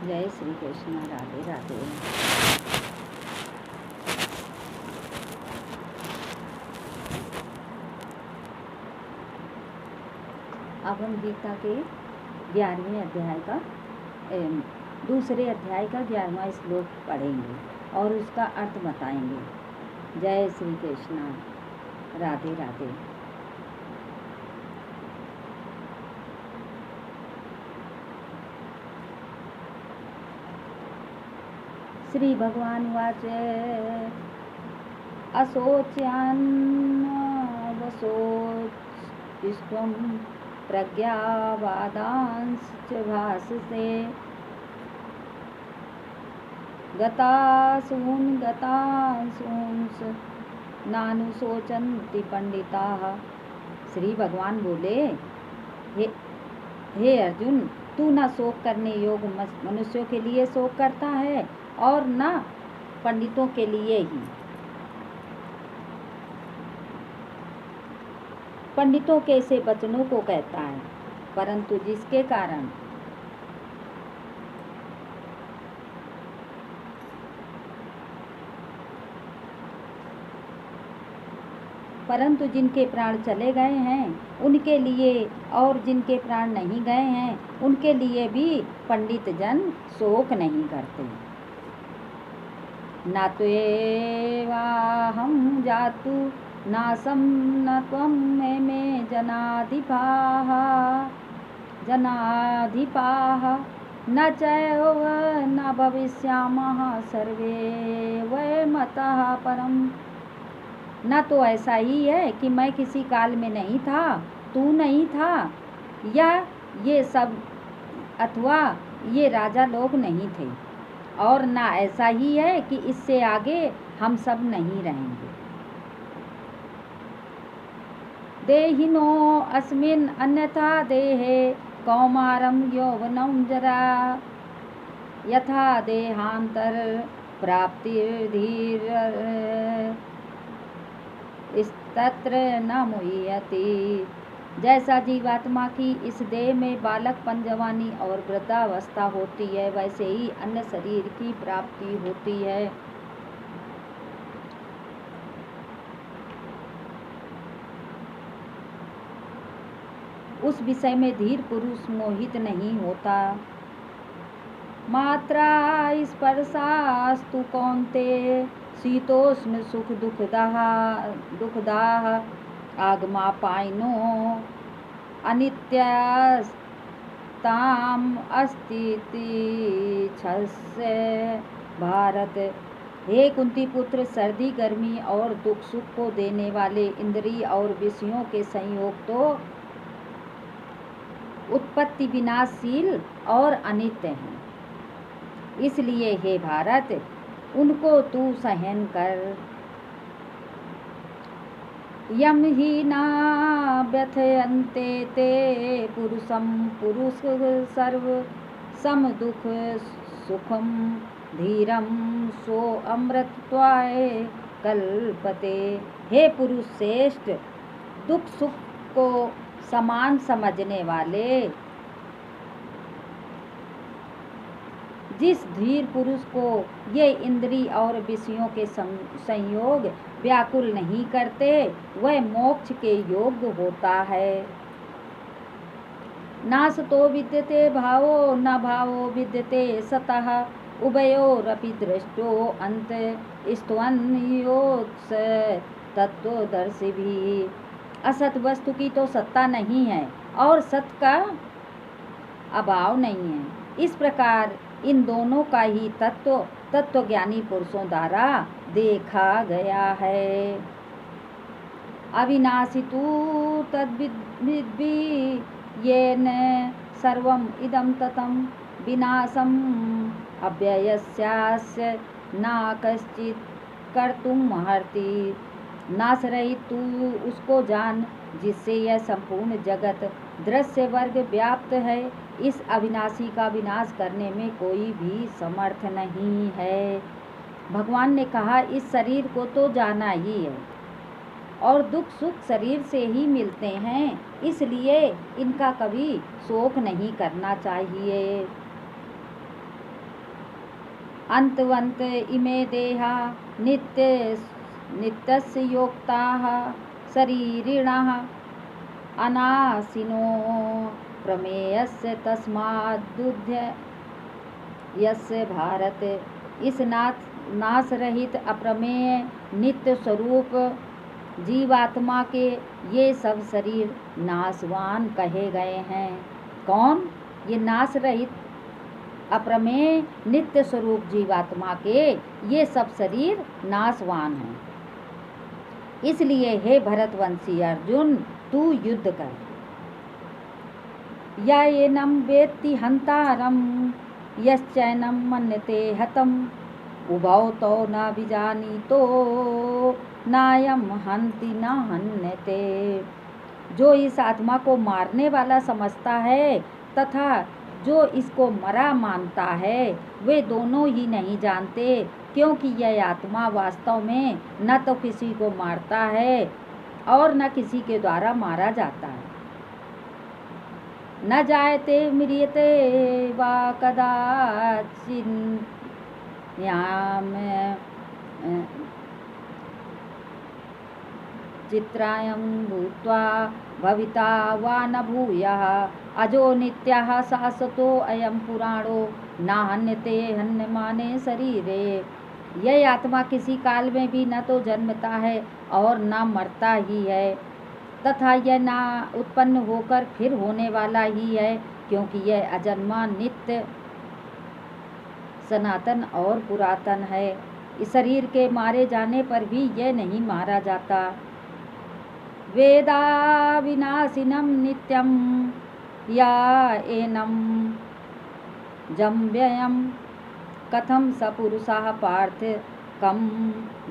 जय श्री कृष्ण। राधे राधे। अब हम गीता के 11वें अध्याय का दूसरे अध्याय का 11वां श्लोक पढ़ेंगे और उसका अर्थ बताएंगे। जय श्री कृष्ण। राधे राधे। श्री भगवान वाच असोच्यान्वसोस्त्वं प्रज्ञावादांश्च भाससे गतासूंस नानुशोचन्ति पंडिताः। श्री भगवान बोले, हे अर्जुन, तू न शोक करने योग्य मनुष्यों के लिए शोक करता है और न पंडितों के लिए ही। पंडितों के से वचनों को कहता है, परंतु जिनके प्राण चले गए हैं उनके लिए, और जिनके प्राण नहीं गए हैं उनके लिए भी पंडित जन शोक नहीं करते। न त्वेवाहं जातु नासं न त्वं मे जनाधिपाः न चैव न भविष्यामः सर्वे वयमतः परम्। न तो ऐसा ही है कि मैं किसी काल में नहीं था, तू नहीं था, या ये सब अथवा ये राजा लोग नहीं थे, और न ऐसा ही है कि इससे आगे हम सब नहीं रहेंगे। देहिनो अस्मिन् अन्यथा देहे कौमारं यौवनं जरा यथा देहांतर प्राप्तिर्धीर तत्र न मुह्यति। जैसा जीवात्मा की इस देह में बालकपन, जवानी और वृद्धावस्था होती है, वैसे ही अन्य शरीर की प्राप्ति होती है। उस विषय में धीर पुरुष मोहित नहीं होता। मात्रा स्पर्शास्तु कौन्तेय शीतोष्ण सुख दुखदाः आगमापायिनो अनित्यास्ताम् अस्तीति छस्य भारत। हे कुंती पुत्र, सर्दी, गर्मी और दुख सुख को देने वाले इंद्रिय और विषयों के संयोग तो उत्पत्ति विनाशशील और अनित्य हैं। इसलिए हे भारत, उनको तू सहन कर। यम ही ना व्यथयन्ते ते पुरुष सर्व सम दुख सुखम धीरम सो अमृतत्वाय कल्पते। हे पुरुष श्रेष्ठ, दुख सुख को समान समझने वाले जिस धीर पुरुष को ये इंद्रिय और विषयों के संयोग व्याकुल नहीं करते, वह मोक्ष के योग्य होता है। नासतो विद्यते भावो न भावो विद्यते सतः उभयोरपि दृष्टो अंत स्तवन्योत्स तत्वदर्शी भी। असत वस्तु की तो सत्ता नहीं है और सत का अभाव नहीं है। इस प्रकार इन दोनों का ही तत्वज्ञानी पुरुषों द्वारा देखा गया है। अविनाशी तु तद्विद्धि येन सर्वम् इदं ततं विनाशम् अव्ययस्यास्य न कश्चित् कर्तुमर्हति। नाश रहित तू उसको जान जिससे यह संपूर्ण जगत दृश्य वर्ग व्याप्त है। इस अविनाशी का विनाश करने में कोई भी समर्थ नहीं है। भगवान ने कहा, इस शरीर को तो जाना ही है और दुख सुख शरीर से ही मिलते हैं, इसलिए इनका कभी शोक नहीं करना चाहिए। अंतवंत इमे देहा नित्यस्य योक्ताः शरीरिणः अनासिनो प्रमेयस्य तस्माद्युध्य यस्य भारत। इस नाश रहित अप्रमेय नित्य स्वरूप जीवात्मा के ये सब शरीर नाशवान कहे गए हैं। कौन? ये नाश रहित अप्रमेय नित्य स्वरूप जीवात्मा के ये सब शरीर नाशवान हैं। इसलिए हे भरतवंशी अर्जुन, तू युद्ध कर। या एनम वेत्ति हंतारम यश्चैनम मन्यते हतम उभौ तो न विजानीतो नायम हंति न हन्यते। जो इस आत्मा को मारने वाला समझता है तथा जो इसको मरा मानता है, वे दोनों ही नहीं जानते, क्योंकि यह आत्मा वास्तव में न तो किसी को मारता है और न किसी के द्वारा मारा जाता है। न जायते म्रियते वा कदाचिन् चित्रायं भूत्वा भविता वा न भूयः अजो नित्यः शाश्वतो अयं पुराणो न हन्यते हन्यमाने शरीरे। यह आत्मा किसी काल में भी न तो जन्मता है और न मरता ही है तथा यह न उत्पन्न होकर फिर होने वाला ही है, क्योंकि यह अजन्मा नित्य सनातन और पुरातन है। इस शरीर के मारे जाने पर भी यह नहीं मारा जाता। वेदा विनाशिनम नित्यम या एनम जम्भ्ययम कथम सपुरुषः पार्थ कम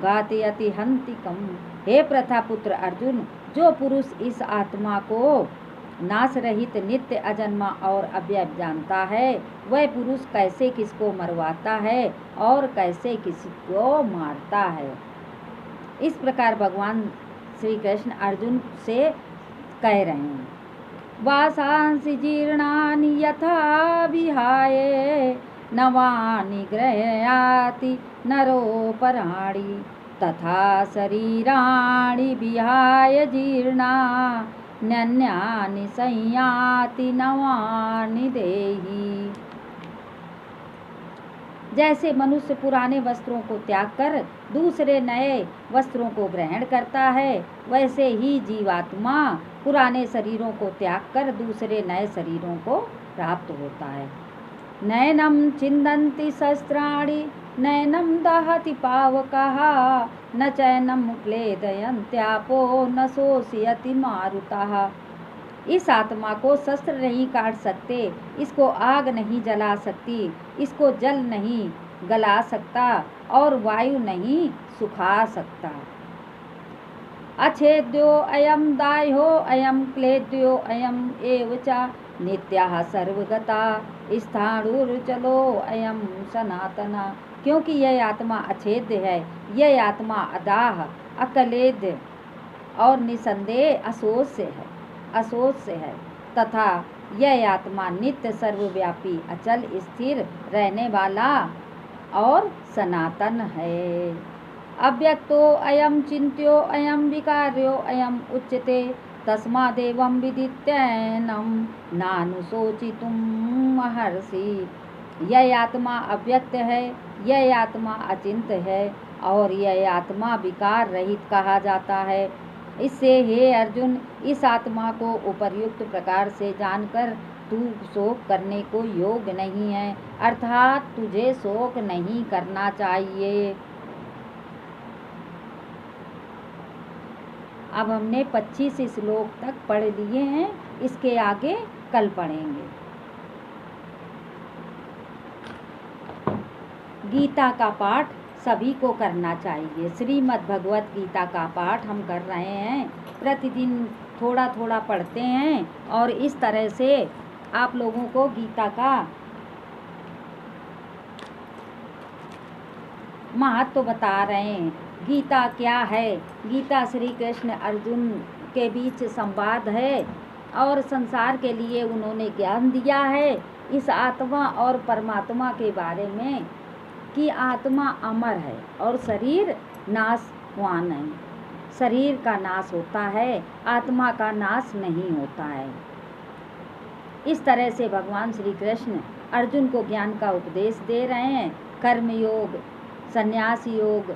घातयति हन्ति कम। हे प्रथापुत्र अर्जुन, जो पुरुष इस आत्मा को नाश रहित नित्य अजन्मा और अव्यय जानता है, वह पुरुष कैसे किसको मरवाता है और कैसे किसको मारता है। इस प्रकार भगवान श्री कृष्ण अर्जुन से कह रहे हैं। वासांसि जीर्णानि यथा विहाय नवानि गृह्णाति नरोपराणि तथा शरीराणि विहाय जीर्णा नन्यानि संयाति नवानि देहि। जैसे मनुष्य पुराने वस्त्रों को त्याग कर दूसरे नए वस्त्रों को ग्रहण करता है, वैसे ही जीवात्मा पुराने शरीरों को त्याग कर दूसरे नए शरीरों को प्राप्त होता है। नैनम छिन्दन्ति शस्त्राणि नैनम दहति पावकः न चैनम क्लेदयन्त्यापो न शोषयति मारुतः। इस आत्मा को शस्त्र नहीं काट सकते, इसको आग नहीं जला सकती, इसको जल नहीं गला सकता और वायु नहीं सुखा सकता। अच्छेद्यो अयम दाह्यो अयम क्लेद्यो अयम एव च नित्यः सर्वगता स्थाणुर्चलो अयम सनातना। क्योंकि यह आत्मा अछेद्य है, यह आत्मा अदाह अक्लेद्य और निसंदेह अशोच से है तथा यह आत्मा नित्य सर्वव्यापी अचल स्थिर रहने वाला और सनातन है। अव्यक्तो अयम चिन्त्यो अयम विकार्यो अयम उच्यते तस्मादेवं विदित्यैनं नानुशोचितुम् अर्हसि। यह आत्मा अव्यक्त है, यह आत्मा अचिंत्य है और यह आत्मा विकार रहित कहा जाता है। इससे हे अर्जुन, इस आत्मा को उपर्युक्त प्रकार से जानकर तू शोक करने को योग्य नहीं है, अर्थात तुझे शोक नहीं करना चाहिए। अब हमने 25 श्लोक तक पढ़ लिए हैं, इसके आगे कल पढ़ेंगे। गीता का पाठ सभी को करना चाहिए। श्रीमद् भगवत गीता का पाठ हम कर रहे हैं, प्रतिदिन थोड़ा थोड़ा पढ़ते हैं और इस तरह से आप लोगों को गीता का महत्व बता रहे हैं। गीता क्या है? गीता श्री कृष्ण अर्जुन के बीच संवाद है और संसार के लिए उन्होंने ज्ञान दिया है। इस आत्मा और परमात्मा के बारे में कि आत्मा अमर है और शरीर नाशवान है। शरीर का नाश होता है, आत्मा का नाश नहीं होता है। इस तरह से भगवान श्री कृष्ण अर्जुन को ज्ञान का उपदेश दे रहे हैं। कर्म योग, संन्यास योग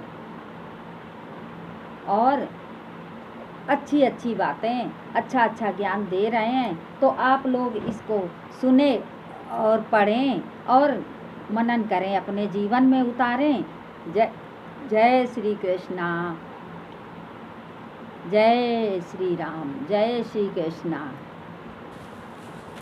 और अच्छी अच्छी बातें, अच्छा अच्छा ज्ञान दे रहे हैं। तो आप लोग इसको सुने और पढ़ें और मनन करें, अपने जीवन में उतारें। जय जय श्री कृष्णा, जय श्री राम, जय श्री कृष्णा।